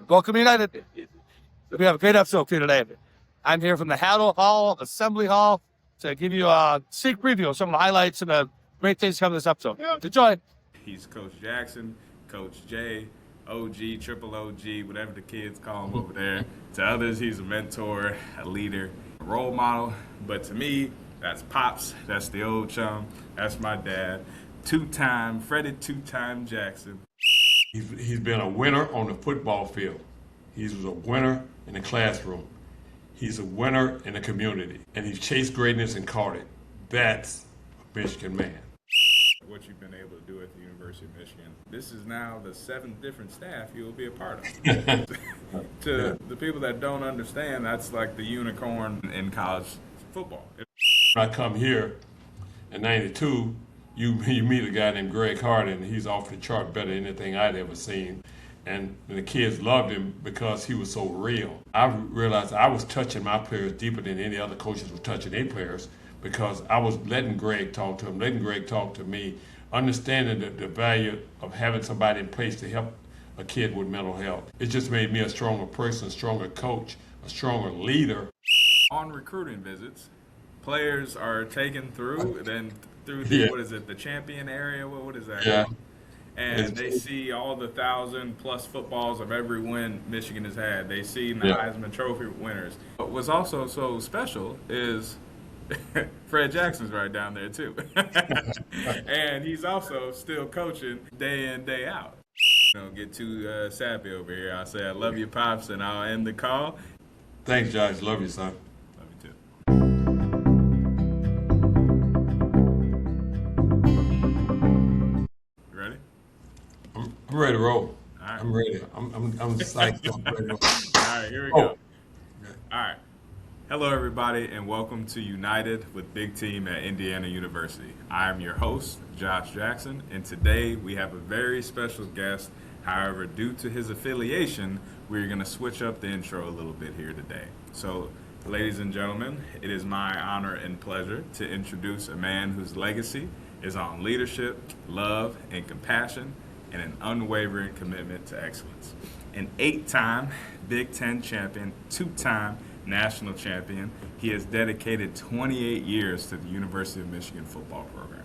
Welcome United. We have a great episode for you today. I'm here from the Hattle Hall, Assembly Hall, to give you a sneak preview of some of the highlights and the great things coming this episode. Enjoy. He's Coach Jackson, Coach J, OG, triple OG, whatever the kids call him over there. To others, he's a mentor, a leader, a role model. But to me, that's Pops. That's the old chum. That's my dad. Freddie two-time Jackson. He's been a winner on the football field. He was a winner in the classroom. He's a winner in the community. And he's chased greatness and caught it. That's a Michigan man. What you've been able to do at the University of Michigan. This is now the 7th different staff you'll be a part of. To the people that don't understand, that's like the unicorn in college football. When I come here in 92, you meet a guy named Greg Harden. He's off the chart better than anything I'd ever seen. And the kids loved him because he was so real. I realized I was touching my players deeper than any other coaches were touching their players because I was letting Greg talk to him, letting Greg talk to me, understanding the value of having somebody in place to help a kid with mental health. It just made me a stronger person, a stronger coach, a stronger leader. On recruiting visits, players are taken through, through the champion area? What is that? Yeah. And they see all the 1,000+ footballs of every win Michigan has had. They see the Heisman Trophy winners. But what's also so special is Fred Jackson's right down there too. And he's also still coaching day in, day out. Don't get too sappy over here. I'll say I love you, Pops, and I'll end the call. Thanks, Josh. Love you, son. Love you too. You ready? I'm ready to roll. All right. I'm ready. I'm psyched. I'm ready to roll. All right, here we go. Okay. All right. Hello, everybody, and welcome to United with Big Team at Indiana University. I am your host, Josh Jackson, and today we have a very special guest. However, due to his affiliation, we're going to switch up the intro a little bit here today. So, ladies and gentlemen, it is my honor and pleasure to introduce a man whose legacy is on leadership, love, and compassion, and an unwavering commitment to excellence. An 8-time Big Ten champion, 2-time national champion, he has dedicated 28 years to the University of Michigan football program,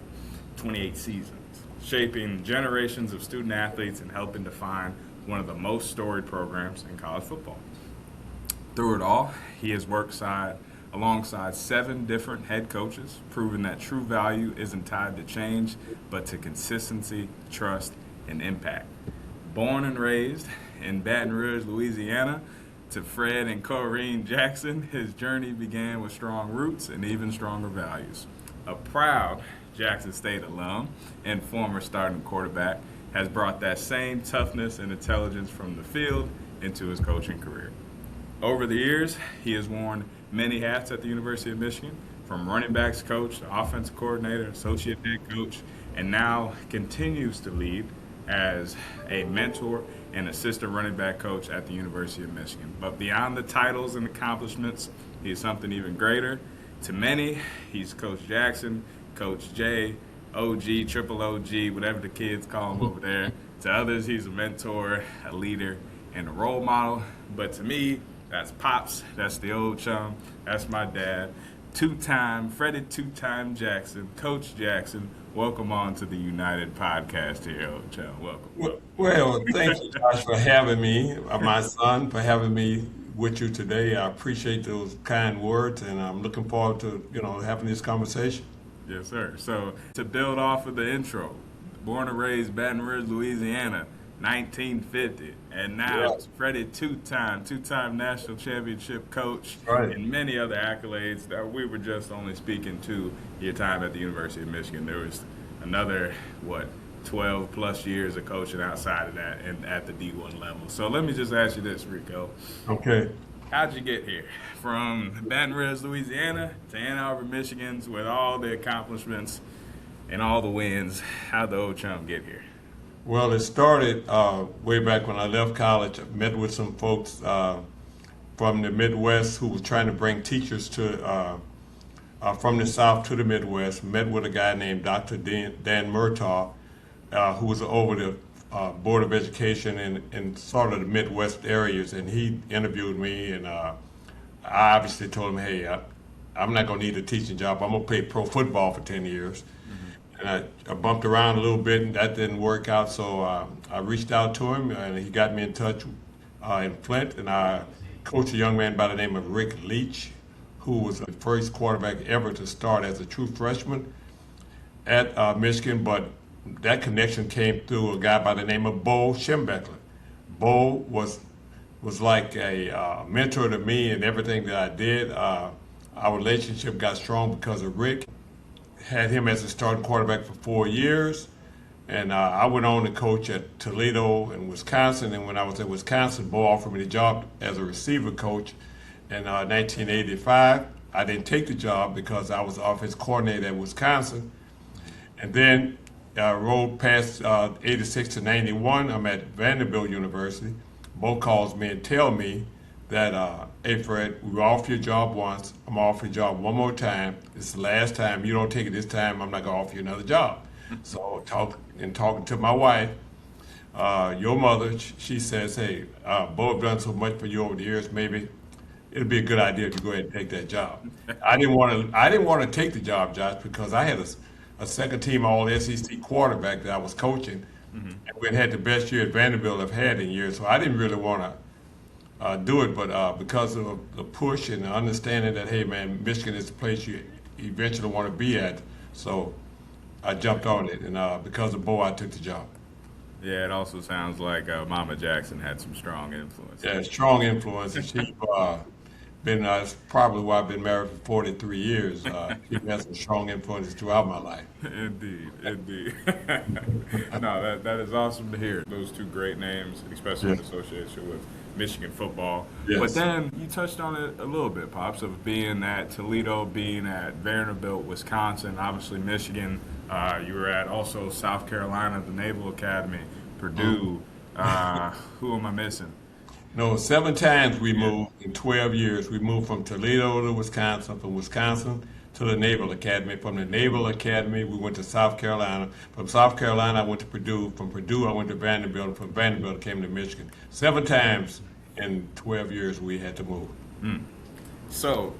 28 seasons, shaping generations of student athletes and helping define one of the most storied programs in college football. Through it all, he has worked alongside 7 different head coaches, proving that true value isn't tied to change, but to consistency, trust, and impact. Born and raised in Baton Rouge, Louisiana, to Fred and Corrine Jackson, his journey began with strong roots and even stronger values. A proud Jackson State alum and former starting quarterback, has brought that same toughness and intelligence from the field into his coaching career. Over the years, he has worn many hats at the University of Michigan, from running backs coach to offensive coordinator, associate head coach, and now continues to lead as a mentor and assistant running back coach at the University of Michigan. But beyond the titles and accomplishments, he is something even greater. To many, he's Coach Jackson, Coach J, OG, triple OG, whatever the kids call him over there. To others, he's a mentor, a leader, and a role model. But to me, that's Pops. That's the old chum. That's my dad. Freddie two-time Jackson, Coach Jackson. Welcome on to the United podcast here, old chum. Welcome. Well, thank you, Josh, for having me, my son, for having me with you today. I appreciate those kind words, and I'm looking forward to, having this conversation. Yes, sir. So to build off of the intro, born and raised Baton Rouge, Louisiana, 1950, and now Freddie two-time national championship coach, and many other accolades that we were just only speaking to your time at the University of Michigan. There was another, 12 plus years of coaching outside of that and at the D1 level. So let me just ask you this, Rico. Okay. How'd you get here? From Baton Rouge, Louisiana to Ann Arbor, Michigan, with all the accomplishments and all the wins. How'd the old chum get here? Well, it started way back when I left college. I met with some folks from the Midwest who was trying to bring teachers to from the South to the Midwest. Met with a guy named Dr. Dan Murtaugh, who was over the Board of Education in sort of the Midwest areas, and he interviewed me, and I obviously told him, hey, I'm not going to need a teaching job. I'm going to play pro football for 10 years. And I bumped around a little bit, and that didn't work out, so I reached out to him, and he got me in touch in Flint, and I coached a young man by the name of Rick Leach, who was the first quarterback ever to start as a true freshman at Michigan, but that connection came through a guy by the name of Bo Schembechler. Bo was like a mentor to me in everything that I did. Our relationship got strong because of Rick. Had him as a starting quarterback for 4 years, and I went on to coach at Toledo in Wisconsin. And when I was at Wisconsin, Bo offered me the job as a receiver coach in 1985. I didn't take the job because I was offense coordinator at Wisconsin. And then I rolled past 86 to 91. I'm at Vanderbilt University. Bo calls me and tell me that, hey, Fred, we were off your job once. I'm off your job one more time. This is the last time. You don't take it this time, I'm not going to offer you another job. So talking to my wife, your mother, she says, hey, Bo have done so much for you over the years, maybe it'd be a good idea if you go ahead and take that job. I didn't want to take the job, Josh, because I had a second team all SEC quarterback that I was coaching, and we had the best year at Vanderbilt I've had in years. So I didn't really want to do it, but because of the push and the understanding that, hey, man, Michigan is the place you eventually want to be at. So I jumped on it, and because of Bo, I took the job. Yeah, it also sounds like Mama Jackson had some strong influence. Yeah, strong influence. And she's been, it's probably why I've been married for 43 years. She has some strong influences throughout my life. Indeed, indeed. No, that is awesome to hear. Those two great names, especially in association with Michigan football. Yes. But then you touched on it a little bit, Pops, of being at Toledo, being at Vanderbilt, Wisconsin, obviously Michigan. You were at also South Carolina, the Naval Academy, Purdue. Who am I missing? No, 7 times we moved in 12 years. We moved from Toledo to Wisconsin, from Wisconsin to the Naval Academy. From the Naval Academy, we went to South Carolina. From South Carolina, I went to Purdue. From Purdue, I went to Vanderbilt. And from Vanderbilt, I came to Michigan. 7 times in 12 years we had to move. So,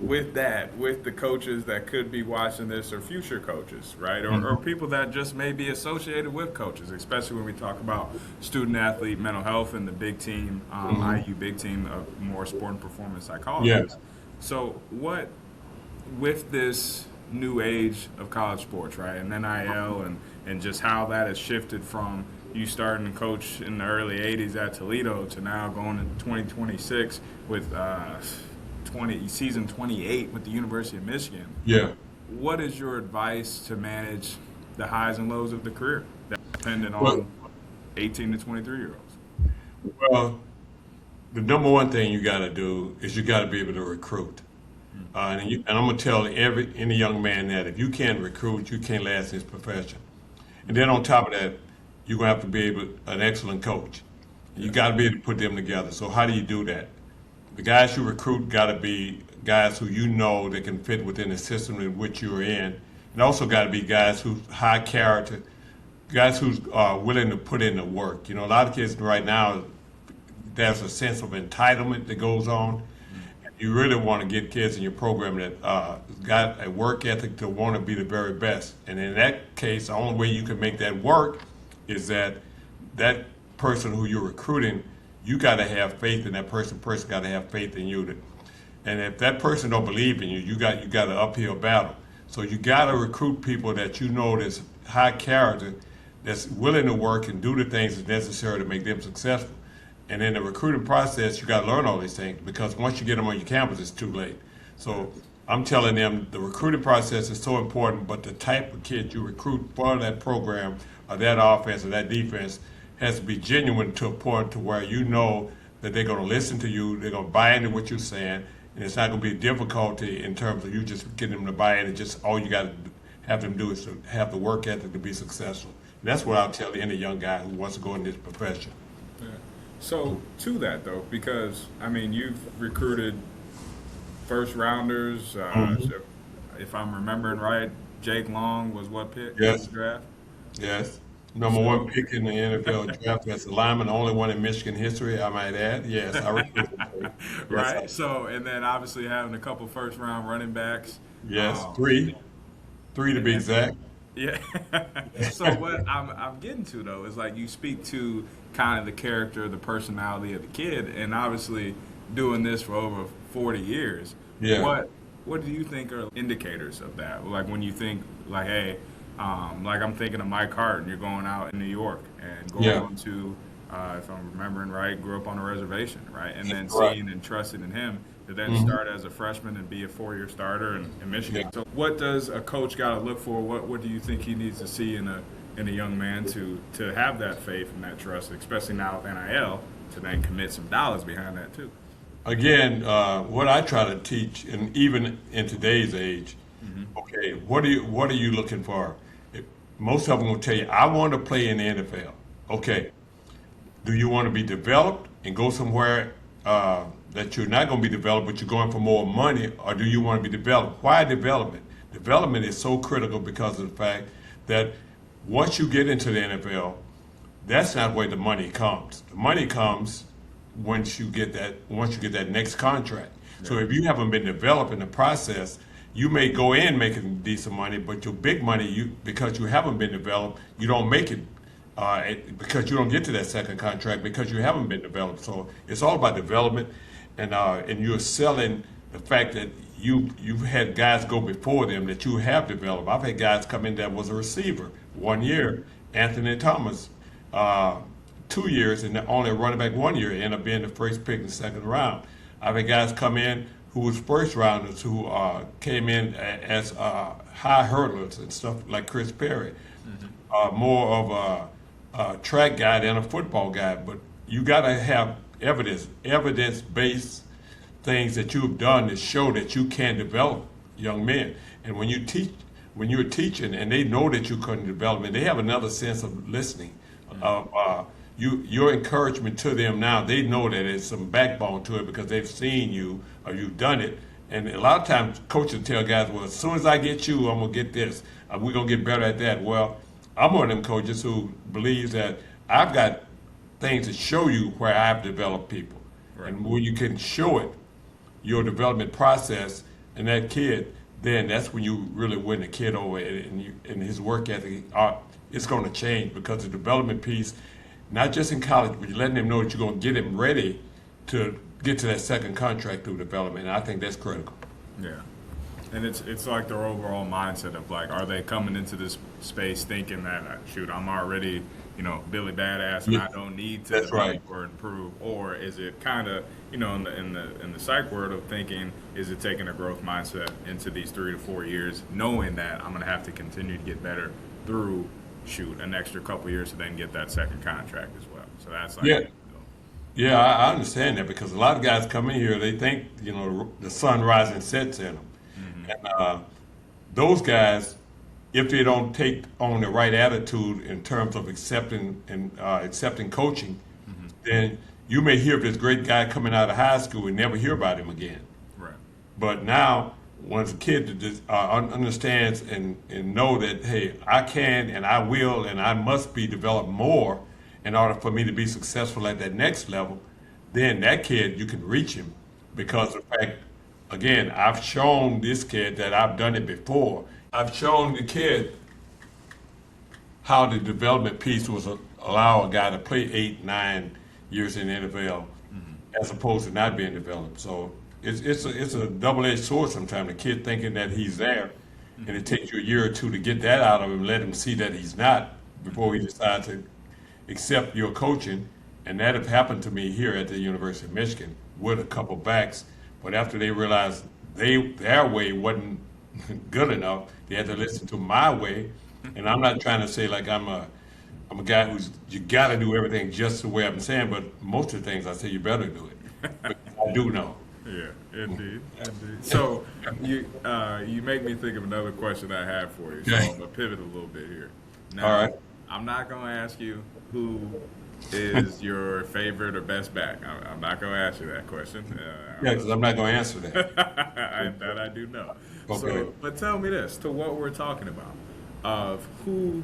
with that, with the coaches that could be watching this, or future coaches, right, or people that just may be associated with coaches, especially when we talk about student-athlete mental health and the big team, IU big team of more sport and performance psychology. Yes. So, what, with this new age of college sports, right, and NIL, and just how that has shifted from you starting to coach in the early 80s at Toledo to now going into 2026 with season 28 with the University of Michigan. Yeah. What is your advice to manage the highs and lows of the career, depending on 18 to 23-year-olds? Well, the number one thing you got to do is you got to be able to recruit. And I'm going to tell any young man that if you can't recruit, you can't last in this profession. And then on top of that, you're going to have to be an excellent coach. You got to be able to put them together. So how do you do that? The guys you recruit got to be guys who you know that can fit within the system in which you're in. And also got to be guys who's high character, guys who's willing to put in the work. You know, a lot of kids right now, there's a sense of entitlement that goes on. You really want to get kids in your program that got a work ethic to want to be the very best. And in that case, the only way you can make that work is that person who you're recruiting, you got to have faith in that person. Person got to have faith in you. And if that person don't believe in you, you got an uphill battle. So you got to recruit people that you know that's high character, that's willing to work and do the things that's necessary to make them successful. And in the recruiting process, you got to learn all these things, because once you get them on your campus, it's too late. So I'm telling them the recruiting process is so important, but the type of kid you recruit for that program or that offense or that defense has to be genuine to a point to where you know that they're going to listen to you, they're going to buy into what you're saying, and it's not going to be a difficulty in terms of you just getting them to buy in. And just all you got to have them do is to have the work ethic to be successful. And that's what I'll tell any young guy who wants to go in this profession. Yeah. So to that though, because I mean you've recruited first rounders. If I'm remembering right, Jake Long was what pick in the draft? Yes. Number one pick in the NFL draft as a lineman, only one in Michigan history, I might add. Yes, I remember. Yes, Right. So, and then obviously having a couple first round running backs. yes, Um, three to and be then exact. yeah. So what I'm getting to though is like you speak to kind of the character, the personality of the kid, and obviously doing this for over 40 years. Yeah, What do you think are indicators of that? Like when you think like, hey, like I'm thinking of Mike Hart, and you're going out in New York and going yeah, on to, if I'm remembering right, grew up on a reservation, right, and then right. seeing and trusting in him to then Hmm. start as a freshman and be a 4-year starter in Michigan. Yeah. So, what does a coach got to look for? What do you think he needs to see in a young man to have that faith and that trust, especially now with NIL, to then commit some dollars behind that too? Again, what I try to teach, and even in today's age, okay, what are you looking for? Most of them will tell you, I want to play in the NFL. Okay, do you want to be developed and go somewhere that you're not going to be developed, but you're going for more money, or do you want to be developed? Why development? Development is so critical because of the fact that once you get into the NFL, that's not where the money comes. The money comes once you get that next contract. So if you haven't been developed in the process, you may go in making decent money, but your big money, because you haven't been developed, you don't make it because you don't get to that second contract because you haven't been developed. So it's all about development, and you're selling the fact that you've had guys go before them that you have developed. I've had guys come in that was a receiver 1 year, Anthony Thomas, 2 years, and only a running back 1 year, end up being the first pick in the second round. I've had guys come in who was first rounders who came in as high hurdlers and stuff like Chris Perry, more of a track guy than a football guy. But you got to have evidence-based things that you have done that show that you can develop young men. And when you're teaching, and they know that you couldn't develop it, they have another sense of listening. Of your encouragement to them now, they know that there's some backbone to it because they've seen you or you've done it. And a lot of times, coaches tell guys, "Well, as soon as I get you, I'm gonna get this. We're gonna get better at that." Well, I'm one of them coaches who believes that I've got things to show you where I've developed people, Right. and when you can show it, your development process, and that kid, then that's when you really win the kid over, and his work ethic. It's going to change because the development piece, not just in college, but you're letting them know that you're going to get him ready to get to that second contract through development. And I think that's critical. Yeah. And it's like their overall mindset of like, are they coming into this space thinking that shoot, I'm already Billy Badass and Yeah, I don't need to that's right. develop or improve, or is it kind of in the psych world of thinking, is it taking a growth mindset into these 3 to 4 years, knowing that I'm going to have to continue to get better through an extra couple years to then get that second contract as well. So that's like Yeah, yeah, I understand that because a lot of guys come in here, they think the sun rises and sets in them, and those guys, if they don't take on the right attitude in terms of accepting coaching, then you may hear of this great guy coming out of high school and never hear about him again. right. But now, once a kid just, understands and know that, hey, I can and I will and I must be developed more in order for me to be successful at that next level, then that kid, you can reach him because of the fact, again, I've shown this kid that I've done it before. I've shown the kid how the development piece was allow a guy to play 8, 9 years in the NFL as opposed to not being developed. So it's a double-edged sword sometimes. The kid thinking that he's there, and it takes you a year or two to get that out of him, let him see that he's not before he decides to accept your coaching. And that have happened to me here at the University of Michigan with a couple backs. But after they realized their way wasn't good enough, they had to listen to my way. And I'm not trying to say like I'm a guy who's you got to do everything just the way I'm saying, but most of the things I say you better do it. But I do know. Yeah, indeed. So you make me think of another question I have for you. So Okay. I'm gonna pivot a little bit here. Now, All right. I'm not gonna ask you who is your favorite or best back. I'm not gonna ask you that question. Yeah, because I'm not going to answer that. That I do know. Okay. So, but tell me this: to what we're talking about, of who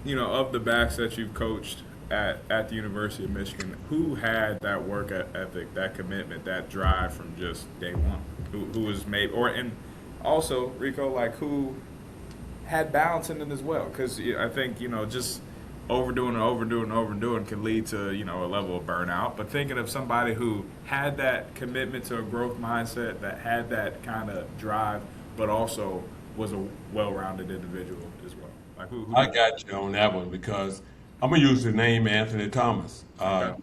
of the backs that you've coached at the University of Michigan, who had that work ethic, that commitment, that drive from just day one? Who was made, and also Rico, like who had balance in it as well? Because I think just overdoing and overdoing and overdoing can lead to a level of burnout. But thinking of somebody who had that commitment to a growth mindset, that had that kind of drive, but also was a well-rounded individual as well. Like who I got you on that one because I'm gonna use the name Anthony Thomas. Okay.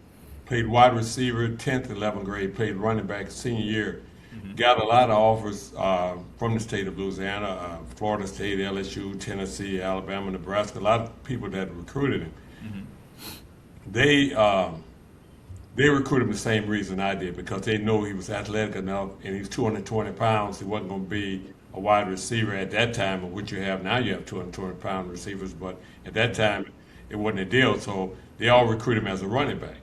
Played wide receiver, 10th, 11th grade. Played running back senior year. Mm-hmm. Got a lot of offers from the state of Louisiana, Florida State, LSU, Tennessee, Alabama, Nebraska. A lot of people that recruited him. They recruited him the same reason I did because they know he was athletic enough and he's 220 pounds. He wasn't going to be a wide receiver at that time, of which you have now. You have 220-pound receivers, but at that time it wasn't a deal. So they all recruited him as a running back.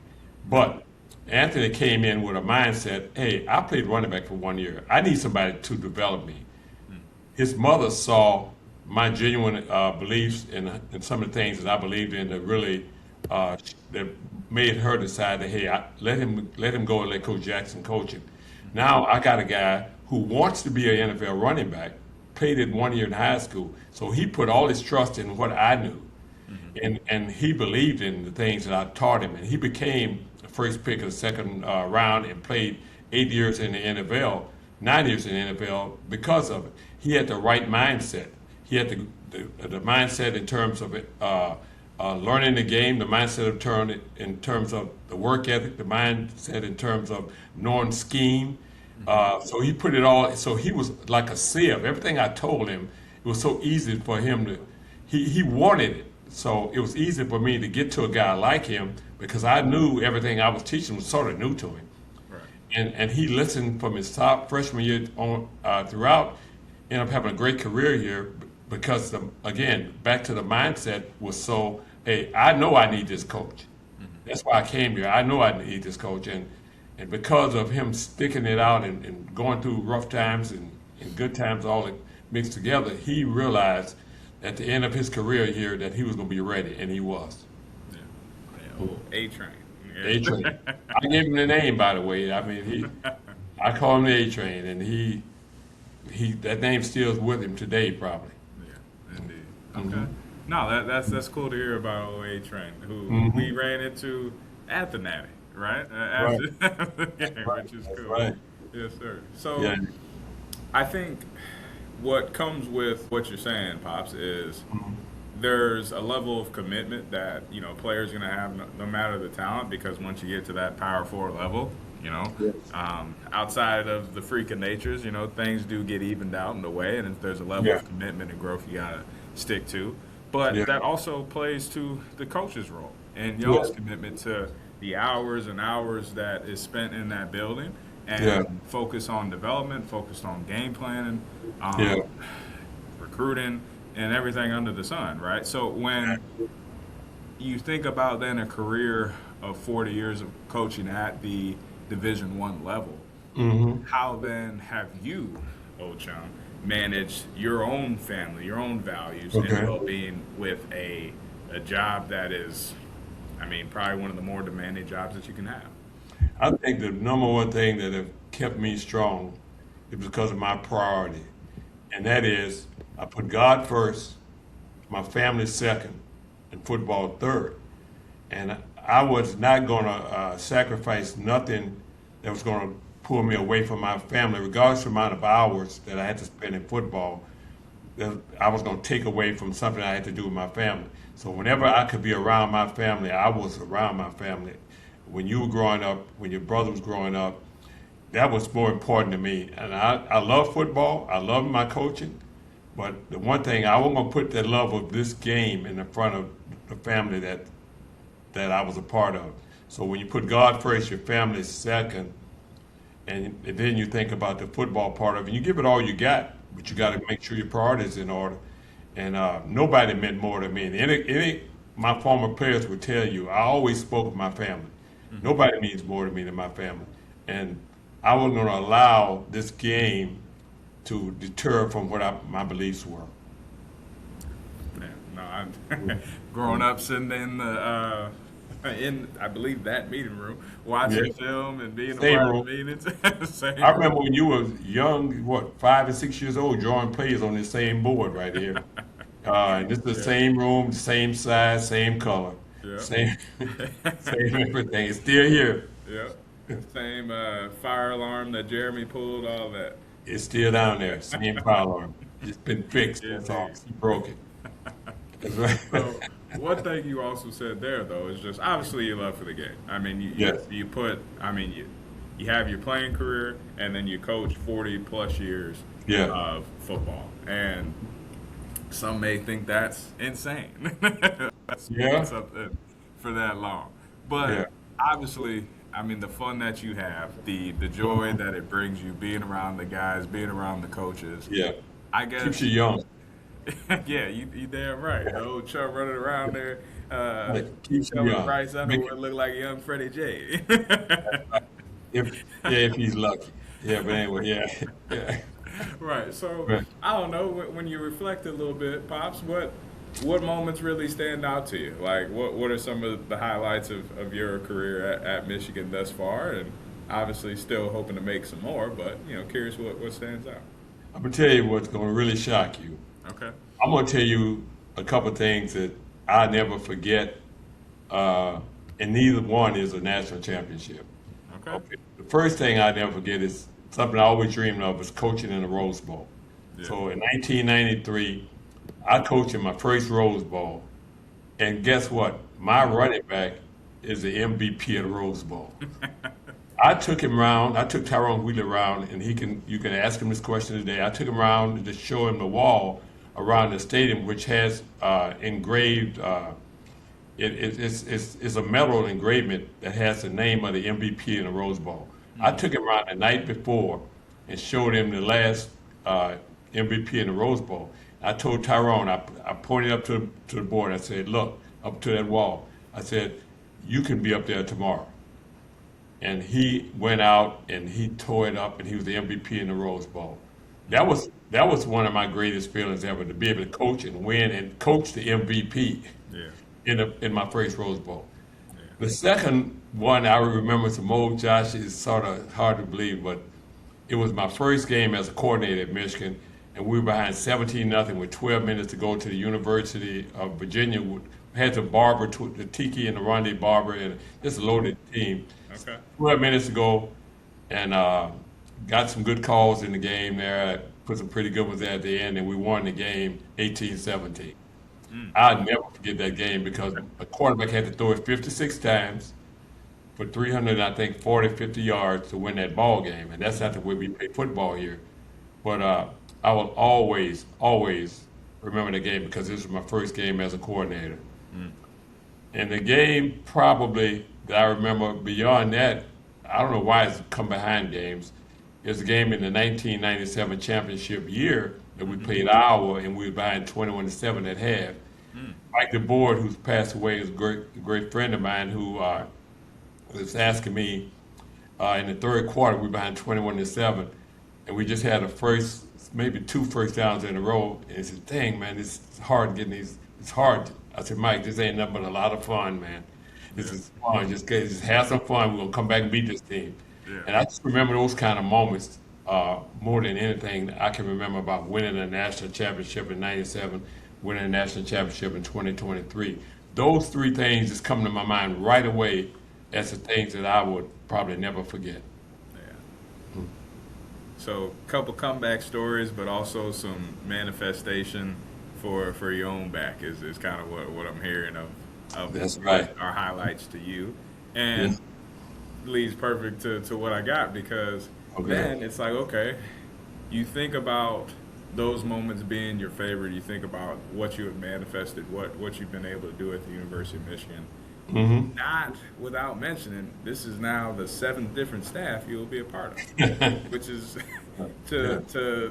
But Anthony came in with a mindset: hey, I played running back for 1 year. I need somebody to develop me. His mother saw my genuine beliefs in some of the things that I believed in that really that made her decide that, hey, let him go and let Coach Jackson coach him. Now I got a guy who wants to be an NFL running back, played it 1 year in high school, so he put all his trust in what I knew, and he believed in the things that I taught him, and he became the first pick of the second round and played 8 years in the NFL, 9 years in the NFL because of it. He had the right mindset. He had the mindset in terms of learning the game, the mindset in terms of the work ethic, the mindset in terms of knowing scheme. So he put it all. So he was like a sieve. Everything I told him, it was so easy for him to. He wanted it. So it was easy for me to get to a guy like him because I knew everything I was teaching was sort of new to him. Right. And he listened from his top freshman year on throughout. Ended up having a great career here because again, back to the mindset was so. Hey, I know I need this coach. That's why I came here. I know I need this coach, and because of him sticking it out and going through rough times and good times, all it mixed together, he realized at the end of his career here that he was going to be ready, and he was. Yeah. Oh, A-Train. Yeah. A-Train. I gave him the name, by the way. I mean, I call him the A-Train, and he that name still is with him today, probably. Yeah, indeed. Okay. No, that's cool to hear about old A-Train, who we ran into at the Natty, right? After the game, which is cool. Right. Yes, sir. So Yeah. I think what comes with what you're saying, Pops, is there's a level of commitment that players are going to have no matter the talent, because once you get to that Power 4 level, Yes. outside of the freak of natures, things do get evened out in the way, and there's a level of commitment and growth you got to stick to. But that also plays to the coach's role and y'all's commitment to the hours and hours that is spent in that building and focus on development, focused on game planning, recruiting, and everything under the sun, right? So when you think about then a career of 40 years of coaching at the Division I level, how then have you, Ochon, manage your own family, your own values, and well-being with a job that is, probably one of the more demanding jobs that you can have? I think the number one thing that have kept me strong is because of my priority, and that is I put God first, my family second, and football third. And I was not going to sacrifice nothing that was going to pull me away from my family, regardless of the amount of hours that I had to spend in football. That I was going to take away from something I had to do with my family. So whenever I could be around my family, I was around my family. When you were growing up, when your brother was growing up, that was more important to me. And I love football. I love my coaching. But the one thing, I wasn't going to put the love of this game in the front of the family that I was a part of. So when you put God first, your family second, and then you think about the football part of it, you give it all you got, but you got to make sure your priorities in order. And nobody meant more to me. And any my former players would tell you, I always spoke of my family. Nobody means more to me than my family. And I wasn't going to allow this game to deter from what my beliefs were. Yeah, no. I'm growing up sitting in the in I believe that meeting room, Yeah. watching film and being a Same part of room. the meetings. Same I room. remember when you were young, what, 5 and 6 years old, drawing plays on this same board right here. And this is the Yeah, same room, same size, same color, yeah, same same everything. It's still here. yeah. Same fire alarm that Jeremy pulled. All that. It's still down there. Same fire alarm. It's been fixed. That's all. Indeed. He broke it. That's right. So one thing you also said there though is just obviously your love for the game. I mean Yes. you put I mean you have your playing career and then you coach 40 plus years Yeah. of football. And some may think that's insane. That's doing Yeah. something for that long. Yeah. But obviously, I mean the fun that you have, the joy that it brings you being around the guys, being around the coaches. Yeah. I Keeps guess you young. yeah, you damn right. The old Chuck running around there, Like, keeps you telling young. Bryce Make Underwood look like young Freddie J. if he's lucky. Yeah, but anyway, yeah. Yeah. Right. So Right. I don't know when you reflect a little bit, pops. What moments really stand out to you? Like what are some of the highlights of your career at Michigan thus far? And obviously still hoping to make some more, but curious what stands out. I'm gonna tell you what's gonna really shock you. Okay. I'm gonna tell you a couple things that I never forget, and neither one is a national championship. Okay. Okay. The first thing I never forget is something I always dreamed of was coaching in the Rose Bowl. Yeah. So in 1993, I coached in my first Rose Bowl, and guess what? My running back is the MVP of the Rose Bowl. I took him around. I took Tyrone Wheeler around, and you can ask him this question today. I took him around to show him the wall around the stadium, which has engraved. It's a metal engravement that has the name of the MVP in the Rose Bowl. I took him around the night before and showed him the last MVP in the Rose Bowl. I told Tyrone, I pointed up to the board. I said, "Look up to that wall." I said, "You can be up there tomorrow." And he went out and he tore it up, and he was the MVP in the Rose Bowl. That was one of my greatest feelings ever, to be able to coach and win and coach the MVP Yeah. in my first Rose Bowl. Yeah. The second one I remember some more, Josh, is sort of hard to believe, but it was my first game as a coordinator at Michigan, and we were behind 17-0 with 12 minutes to go to the University of Virginia. We had the Barber, the Tiki and the Rondé Barber, and just a loaded team. Okay. 12 minutes to go, and got some good calls in the game there. I put some pretty good ones there at the end, and we won the game 18-17. I'll never forget that game because a quarterback had to throw it 56 times for 300, I think, 40, 50 yards to win that ball game. And that's not the way we play football here. But I will always, always remember the game because this was my first game as a coordinator. And the game probably that I remember beyond that, I don't know why it's come behind games, is a game in the 1997 championship year that we played Iowa and we were behind 21-7 at half. Mike DeBoer, who's passed away, is a great friend of mine who was asking me in the third quarter, we were behind 21-7, and we just had maybe two first downs in a row. And he said, "Dang, man, it's hard getting these. It's hard." I said, "Mike, this ain't nothing but a lot of fun, man. This is fun. Just have some fun. We're gonna come back and beat this team." Yeah. And I just remember those kind of moments more than anything I can remember about winning a national championship in '97, winning a national championship in 2023. Those three things just come to my mind right away as the things that I would probably never forget. Yeah. So, couple comeback stories, but also some manifestation for your own back is kind of what I'm hearing of That's what right. our highlights to you, and Yes. leads perfect to what I got because Okay. then it's like, okay, you think about those moments being your favorite, you think about what you have manifested, what you've been able to do at the University of Michigan. Mm-hmm. Not without mentioning, this is now the 7th different staff you'll be a part of, which is to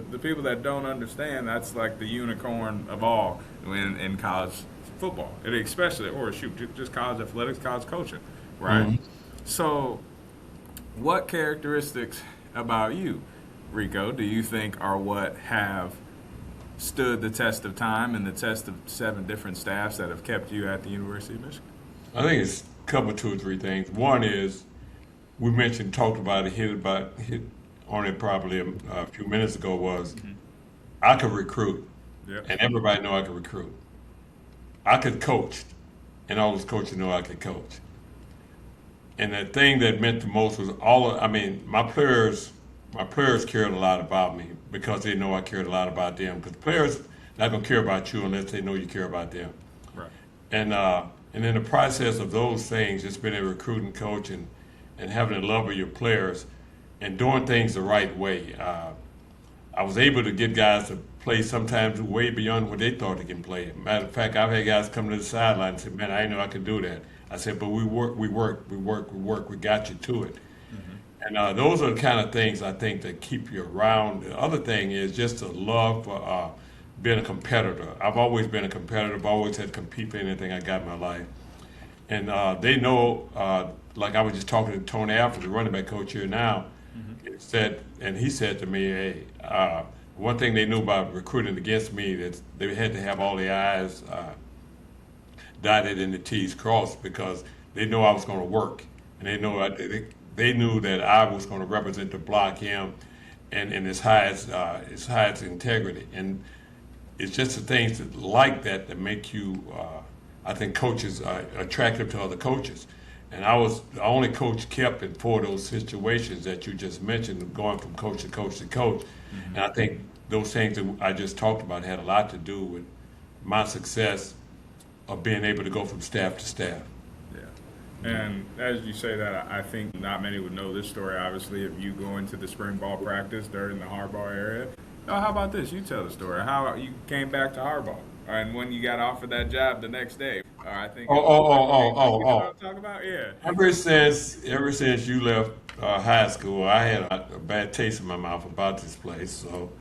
the people that don't understand, that's like the unicorn of all in college football, and especially, or shoot, just college athletics, college coaching, right? Mhm. So, what characteristics about you, Rico, do you think are what have stood the test of time and the test of 7 different staffs that have kept you at the University of Michigan? I think it's a couple, 2 or 3 things. One is we talked about it, hit on it probably a few minutes ago. Was I could recruit, Yep. and everybody know I could recruit. I could coach, and all those coaches know I could coach. And the thing that meant the most was my players cared a lot about me because they know I cared a lot about them. Because players not gonna care about you unless they know you care about them. Right. And in the process of those things, just being a recruiting coach and having a love of your players and doing things the right way. I was able to get guys to play sometimes way beyond what they thought they can play. Matter of fact, I've had guys come to the sideline and say, "Man, I didn't know I could do that." I said, "But we got you to it." And those are the kind of things I think that keep you around. The other thing is just a love for being a competitor. I've always been a competitor. I've always had to compete for anything I got in my life. And they know, like I was just talking to Tony Alford, the running back coach here now, he said to me, "Hey, one thing they knew about recruiting against me that they had to have all the I's dotted and the T's crossed because they know I was going to work, and they knew that I was going to represent the block him, and his highest integrity, and it's just the things like that make you." I think coaches are attractive to other coaches. And I was the only coach kept in 4 of those situations that you just mentioned, going from coach to coach to coach. And I think those things that I just talked about had a lot to do with my success of being able to go from staff to staff. Yeah. And as you say that, I think not many would know this story, obviously, if you go into the spring ball practice during the hardball area. Oh, how about this? You tell the story. How you came back to hardball. And when you got offered that job the next day, I think. You know what I'm talking about? Yeah. Ever since you left high school, I had a bad taste in my mouth about this place. So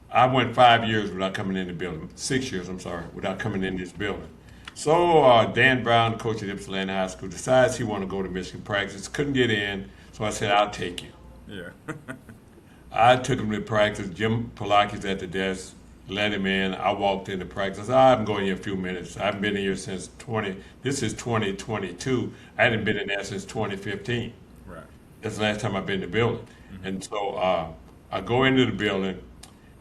I went 5 years without coming in the building. 6 years, I'm sorry, without coming in this building. So Dan Brown, the coach at Ypsilanti High School, decides he want to go to Michigan practice. Couldn't get in, so I said, "I'll take you." Yeah. I took him to practice. Jim Polaki's at the desk, let him in. I walked into practice. I'm going here a few minutes. I haven't been here since this is 2022. I hadn't been in there since 2015. Right. That's the last time I've been in the building. And so I go into the building,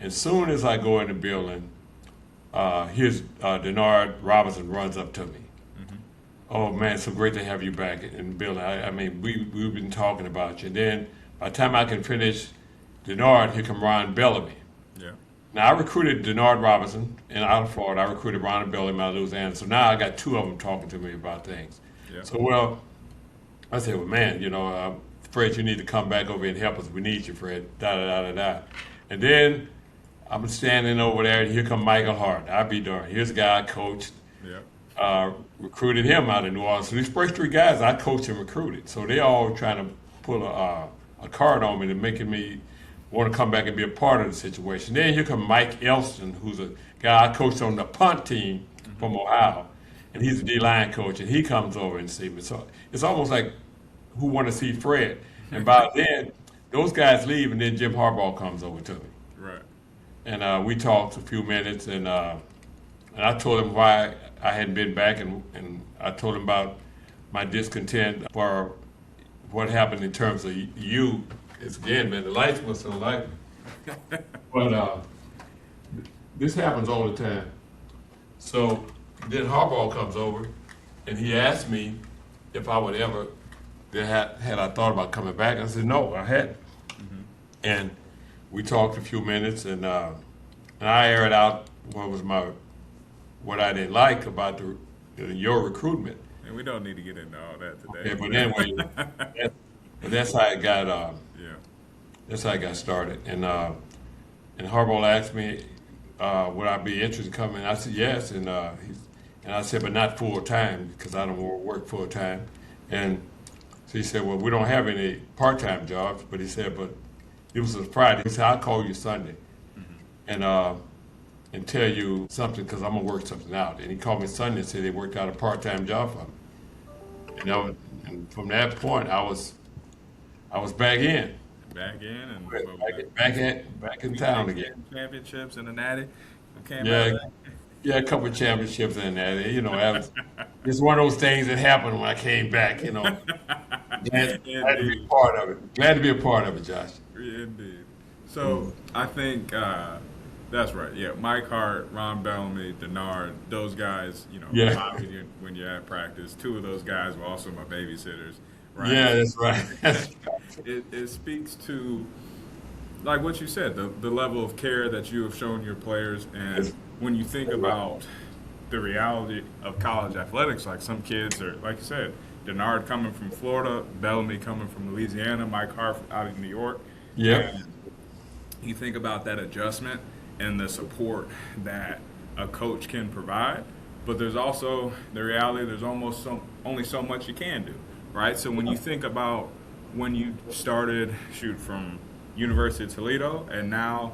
and as soon as I go in the building, here's Denard Robinson runs up to me. "Oh man, so great to have you back in the building. I mean, we've been talking about you." And then by the time I can finish Denard, here come Ron Bellamy. Yeah. Now, I recruited Denard Robinson out of Florida. I recruited Ron Bellamy out of Louisiana. So now I got 2 of them talking to me about things. Yeah. So, I said, "Well, man, Fred, you need to come back over here and help us. We need you, Fred." Da-da-da-da-da. And then I'm standing over there, and here come Michael Hart. I'll be darned. Here's a guy I coached. Yeah. Recruited him out of New Orleans. So these first 3 guys I coached and recruited. So they all trying to pull a card on me to making me want to come back and be a part of the situation. Then here come Mike Elston, who's a guy I coached on the punt team from Ohio, and he's a D-line coach, and he comes over and sees me. So it's almost like who want to see Fred. And by then, those guys leave, and then Jim Harbaugh comes over to me. Right. And we talked a few minutes, and I told him why I hadn't been back, and I told him about my discontent for what happened in terms of you. It's again, man, the lights must have like me. But this happens all the time. So then Harbaugh comes over, and he asked me if I would ever, had I thought about coming back. I said, no, I hadn't. And we talked a few minutes, and I aired out what I didn't like about your recruitment. And we don't need to get into all that today. Okay, but anyway, that's how it got. That's how I got started. And Harbaugh asked me, would I be interested in coming? I said yes, and I said, but not full time because I don't want to work full time. And so he said, well, we don't have any part time jobs, but he said, but it was a Friday. He said, I'll call you Sunday, and tell you something because I'm gonna work something out. And he called me Sunday and said they worked out a part time job for me. And from that point, I was back in. back in and what was that? Back in town again. Championships and the Natty. Came out Yeah, of that. yeah, a couple of championships in there. It's one of those things that happened when I came back. Glad to be a Indeed. part of it. Glad to be a part of it, Josh. Indeed. So I think that's right. Yeah, Mike Hart, Ron Bellamy, Denard, those guys. Yeah, When you're at practice, two of those guys were also my babysitters. Right. yeah, that's right. It speaks to like what you said, the level of care that you have shown your players, and when you think about the reality of college athletics, like some kids are, like you said, Denard coming from Florida, Bellamy coming from Louisiana, Mike Hart out of New York, Yep. and you think about that adjustment and the support that a coach can provide, but there's also the reality there's only so much you can do, right? So when you think about when you started from University of Toledo and now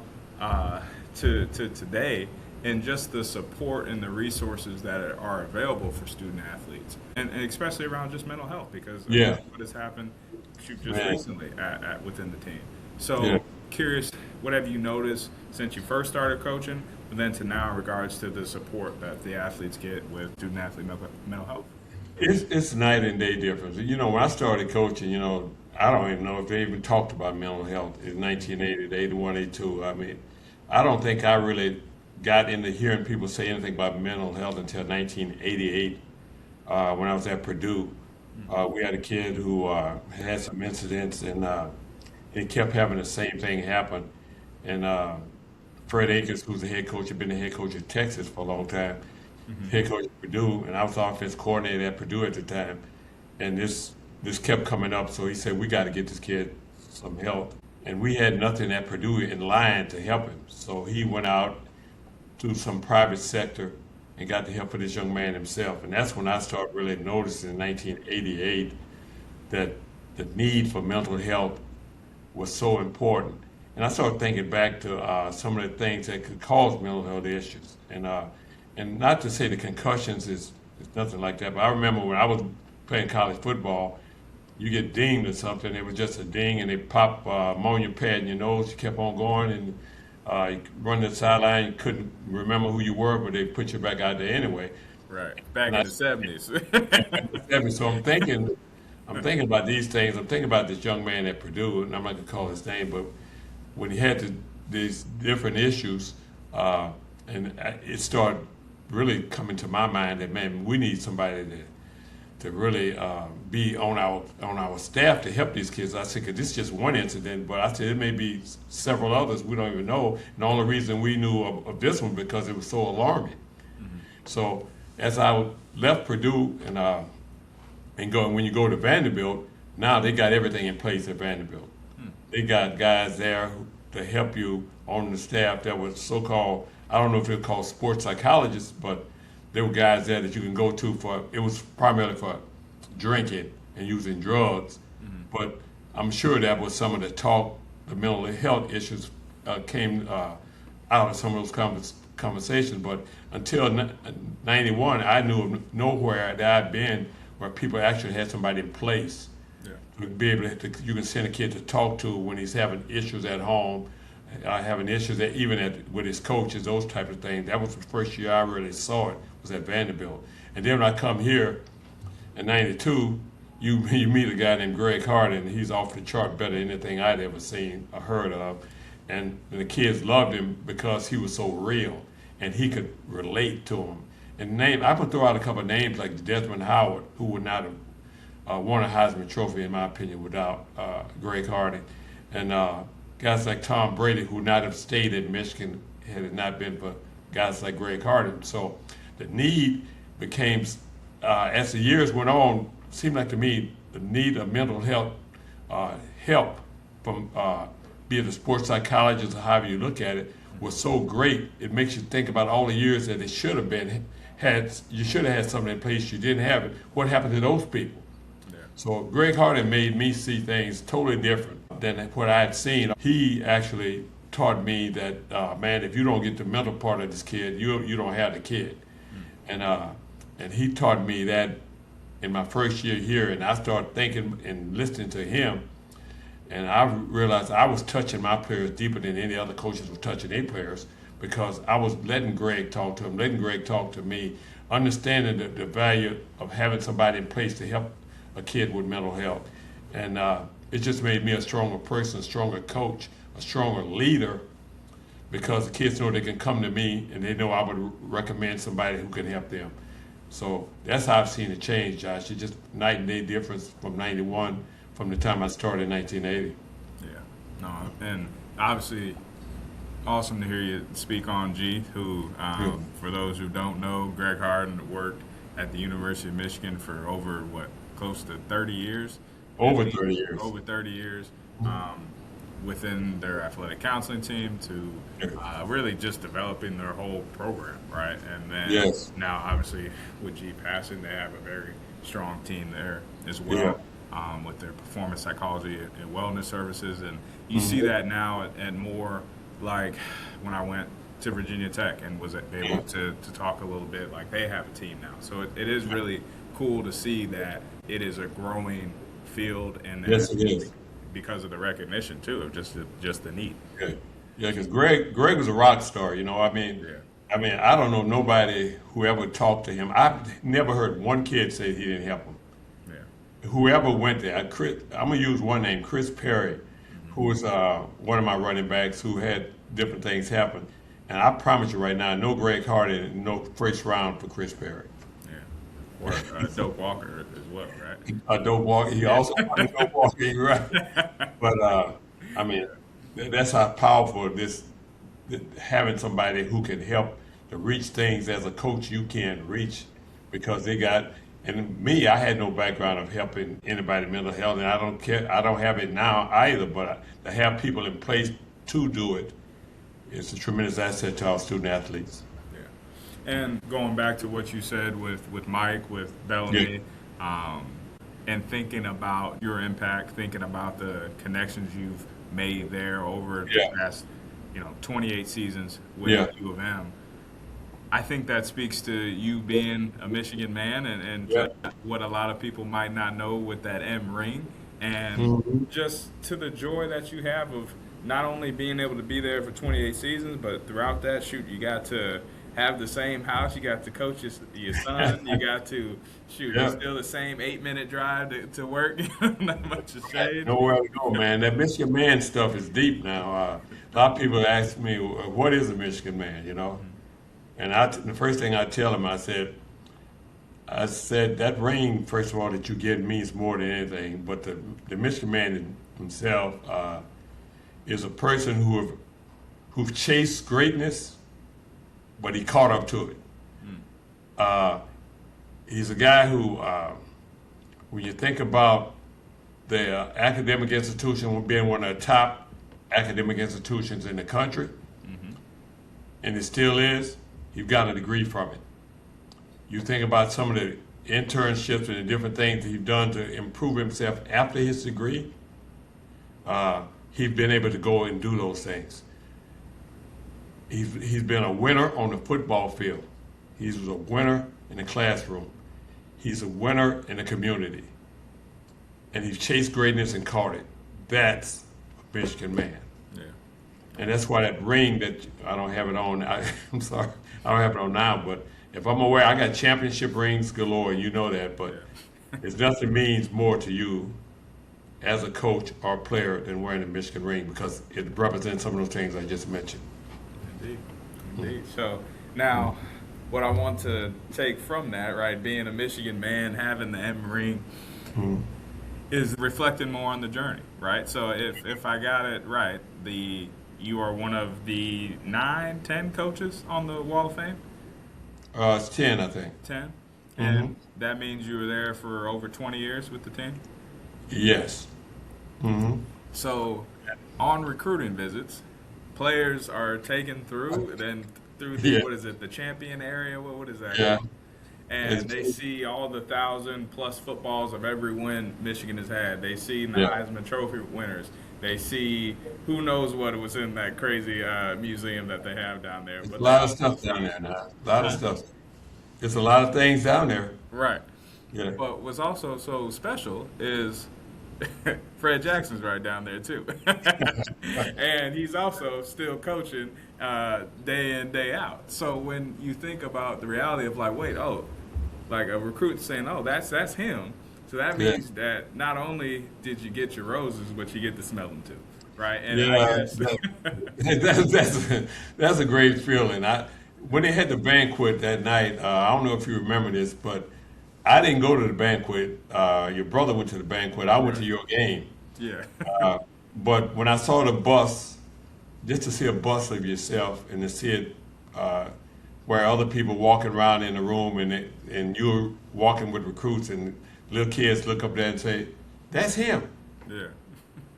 to today, and just the support and the resources that are available for student athletes, and especially around just mental health, because Yeah. what has happened just Man. recently at within the team. So Yeah. curious, what have you noticed since you first started coaching, but then to now in regards to the support that the athletes get with student athlete mental health? It's night and day difference. When I started coaching, I don't even know if they even talked about mental health in 1980, 81, 82. I mean, I don't think I really got into hearing people say anything about mental health until 1988 when I was at Purdue. We had a kid who had some incidents, and he kept having the same thing happen. And Fred Akers, who's the head coach, had been the head coach of Texas for a long time, head coach at Purdue, and I was the offense coordinator at Purdue at the time. And this kept coming up, so he said, we got to get this kid some help. And we had nothing at Purdue in line to help him. So he went out to some private sector and got the help of this young man himself. And that's when I started really noticing in 1988 that the need for mental health was so important. And I started thinking back to some of the things that could cause mental health issues. And not to say the concussions is nothing like that, but I remember when I was playing college football, you get dinged or something, it was just a ding, and they pop ammonia pad in your nose, you kept on going, and you run the sideline, you couldn't remember who you were, but they put you back out there anyway. Right, back in the 70s. So I'm thinking about these things. I'm thinking about this young man at Purdue, and I'm not gonna call his name, but when he had these different issues, it started really coming to my mind that, man, we need somebody to really be on our staff to help these kids. I said, 'cause this is just one incident, but I said it may be several others we don't even know. And the only reason we knew of this one because it was so alarming. So as I left Purdue when you go to Vanderbilt, now they got everything in place at Vanderbilt. They got guys there to help you on the staff that was so-called, I don't know if they're called sports psychologists, but there were guys there that you can go to it was primarily for drinking and using drugs. But I'm sure that was some of the mental health issues came out of some of those conversations. But until 91, I knew of nowhere that I'd been where people actually had somebody in place to be able you can send a kid to talk to when he's having issues at home, having issues with his coaches, those type of things. That was the first year I really saw it, was at Vanderbilt. And then when I come here in 92, you meet a guy named Greg Hart, and he's off the chart better than anything I'd ever seen or heard of. And the kids loved him because he was so real and he could relate to them. And I would throw out a couple of names like Desmond Howard, who would not have won a Heisman Trophy, in my opinion, without Greg Hart. And guys like Tom Brady, who would not have stayed at Michigan had it not been for guys like Greg Hart. So the need became, as the years went on, seemed like to me the need of mental health help from be it a sports psychologist or however you look at it, was so great. It makes you think about all the years that it should have been you should have had something in place, you didn't have it. What happened to those people? Yeah. So Greg Harden made me see things totally different than what I had seen. He actually taught me that, man, if you don't get the mental part of this kid, you don't have the kid. And he taught me that in my first year here, and I started thinking and listening to him And I realized I was touching my players deeper than any other coaches were touching their players because I was letting Greg talk to him, letting Greg talk to me, understanding the value of having somebody in place to help a kid with mental health. And it just made me a stronger person, a stronger coach, a stronger leader because the kids know they can come to me and they know I would recommend somebody who can help them. So that's how I've seen it change, Josh. It's just night and day difference from 91 from the time I started in 1980. Yeah, no, and obviously awesome to hear you speak on G, who, for those who don't know, Greg Harden worked at the University of Michigan for over, close to 30 years? Over 30 years. Over 30 years. Within their athletic counseling team to really just developing their whole program, right? And then now, obviously, with G passing, they have a very strong team there as well with their performance psychology and wellness services. And you see that now at more like when I went to Virginia Tech and was able to talk a little bit, like they have a team now. So it is really cool to see that it is a growing field and yes, it is. Because of the recognition too of just the need. Yeah, because Greg was a rock star. You know, I mean, I don't know nobody who ever talked to him. I've never heard one kid say he didn't help him. Yeah. Whoever went there, I'm gonna use one name, Chris Perry, who was one of my running backs who had different things happen. And I promise you right now, no Greg Harden, no first round for Chris Perry. Or Doak Walker as well, right? Doak Walker. He also Doak Walker, you're right. But I mean, that's how powerful having somebody who can help to reach things as a coach you can't reach, because they got. And me, I had no background of helping anybody mental health, and I don't care. I don't have it now either. But to have people in place to do it, it's a tremendous asset to our student athletes. And going back to what you said with Mike, with Bellamy, and thinking about your impact, thinking about the connections you've made there over the past, 28 seasons with U of M. I think that speaks to you being a Michigan man and to what a lot of people might not know with that M ring, and just to the joy that you have of not only being able to be there for 28 seasons, but throughout that, you got to have the same house, you got to coach your son, you got to it's still the same 8-minute drive to work, not much has changed. Nowhere to go, man. That Michigan man stuff is deep now. A lot of people ask me, what is a Michigan man, And the first thing I tell them, I said, that ring, first of all, that you get means more than anything, but the Michigan man himself is a person who chased greatness, but he caught up to it. He's a guy who, when you think about the academic institution being one of the top academic institutions in the country, and it still is, you've got a degree from it. You think about some of the internships and the different things that he's done to improve himself after his degree. He's been able to go and do those things. He's been a winner on the football field. He's a winner in the classroom. He's a winner in the community. And he's chased greatness and caught it. That's a Michigan man. Yeah. And that's why that ring that I don't have it on, I'm sorry, I don't have it on now, but if I'm aware, I got championship rings galore, you know that, but it's nothing means more to you as a coach or a player than wearing a Michigan ring, because it represents some of those things I just mentioned. Indeed. So now, what I want to take from that, right, being a Michigan man, having the M ring, is reflecting more on the journey, right? So if I got it right, you are one of the 10 coaches on the Wall of Fame? It's 10, I think. 10? And that means you were there for over 20 years with the team? Yes. So on recruiting visits, players are taken through what is it, the champion area? What is that? Yeah. And they see all the 1,000+ footballs of every win Michigan has had. They see the Heisman Trophy winners. They see who knows what was in that crazy museum that they have down there. But a lot of stuff down there now. A lot of stuff. There's a lot of things down there. Right. Yeah. But what's also so special is Fred Jackson's right down there too, and he's also still coaching day in, day out. So when you think about the reality of like, wait, oh, like a recruit saying, oh, that's him. So that means that not only did you get your roses, but you get to smell them too, right? And I guess that's a great feeling. When they had the banquet that night, I don't know if you remember this, but I didn't go to the banquet. Your brother went to the banquet. I went to your game. yeah, But when I saw the bus, just to see a bus of yourself and to see it where other people walking around in the room and you're walking with recruits and little kids look up there and say, "That's him." yeah,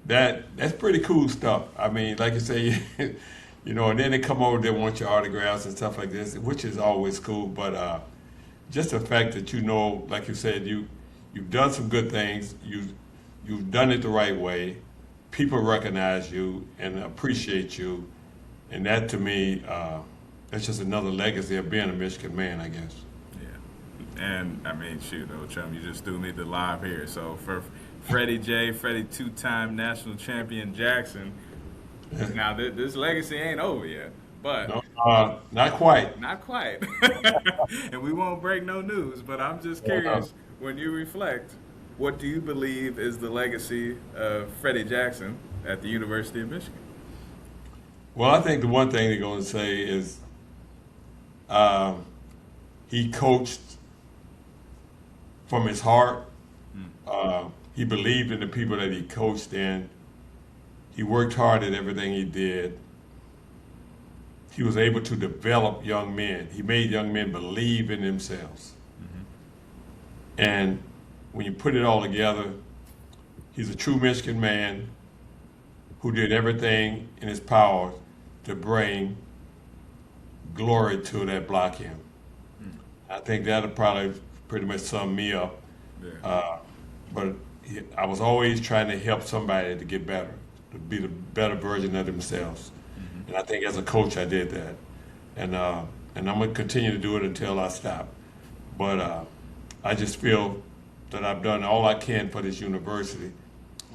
That's pretty cool stuff. I mean, like you say, and then they come over, they want your autographs and stuff like this, which is always cool. But just the fact that like you said, you've done some good things. You've done it the right way. People recognize you and appreciate you, and that to me, that's just another legacy of being a Michigan man, I guess. yeah. And I mean, shoot, old chum, you just threw me the live here. So for Freddie 2-time national champion Jackson. Now this legacy ain't over yet, but No, not quite. not quite. And we won't break no news. But I'm just curious, when you reflect, what do you believe is the legacy of Freddie Jackson at the University of Michigan? Well, I think the one thing they're going to say is he coached from his heart. He believed in the people that he coached in. He worked hard at everything he did. He was able to develop young men. He made young men believe in themselves. And when you put it all together, he's a true Michigan man who did everything in his power to bring glory to that block him. I think that'll probably pretty much sum me up. Yeah. But I was always trying to help somebody to get better, to be the better version of themselves. And I think as a coach, I did that. And I'm going to continue to do it until I stop. But I just feel that I've done all I can for this university.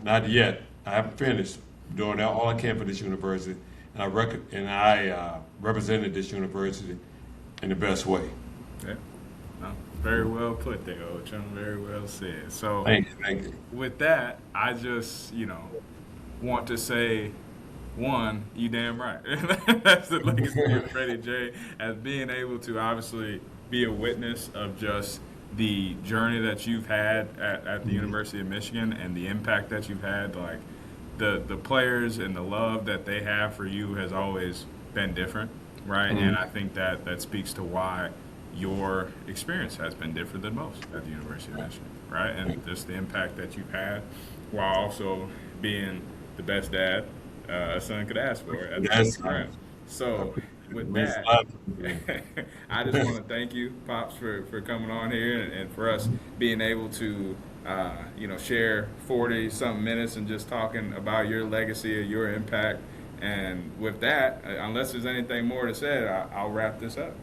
Not yet. I haven't finished doing all I can for this university. And I represented this university in the best way. Yeah. No, very well put there, old chum. Very well said. So Thank you. with that, I just, want to say, one, you damn right. That's the legacy of Freddie J, as being able to obviously be a witness of just the journey that you've had at the University of Michigan and the impact that you've had. Like the players and the love that they have for you has always been different, right? And I think that speaks to why your experience has been different than most at the University of Michigan, right? And just the impact that you've had while also being the best dad a son could ask for at the same time. So with that, I just want to thank you, Pops, for coming on here and for us being able to share 40-something minutes and just talking about your legacy or your impact. And with that, unless there's anything more to say, I'll wrap this up.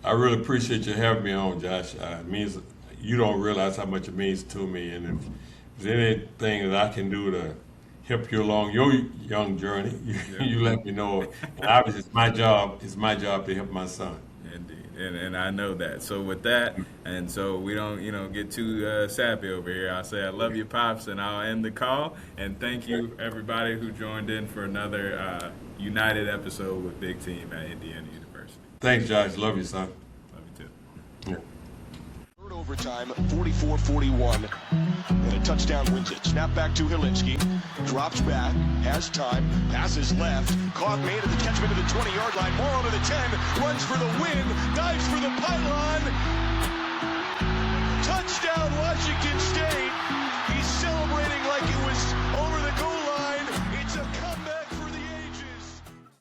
I really appreciate you having me on, Josh. It means you don't realize how much it means to me. And if there's anything that I can do to help you along your young journey, you let me know. And obviously, it's my job to help my son. Indeed, and I know that. So with that, and so we don't get too sappy over here, I'll say I love you, Pops, and I'll end the call. And thank you, everybody who joined in for another United episode with Big Team at Indiana University. Thanks, Josh. Love you, son. Love you too. Yeah. Third overtime, 44-41, and a touchdown wins it. Snap back to Hilinski, drops back, has time, passes left, caught, made at the catchment of the 20-yard line, Morrow to the 10, runs for the win, dives for the pylon. Touchdown, Washington State.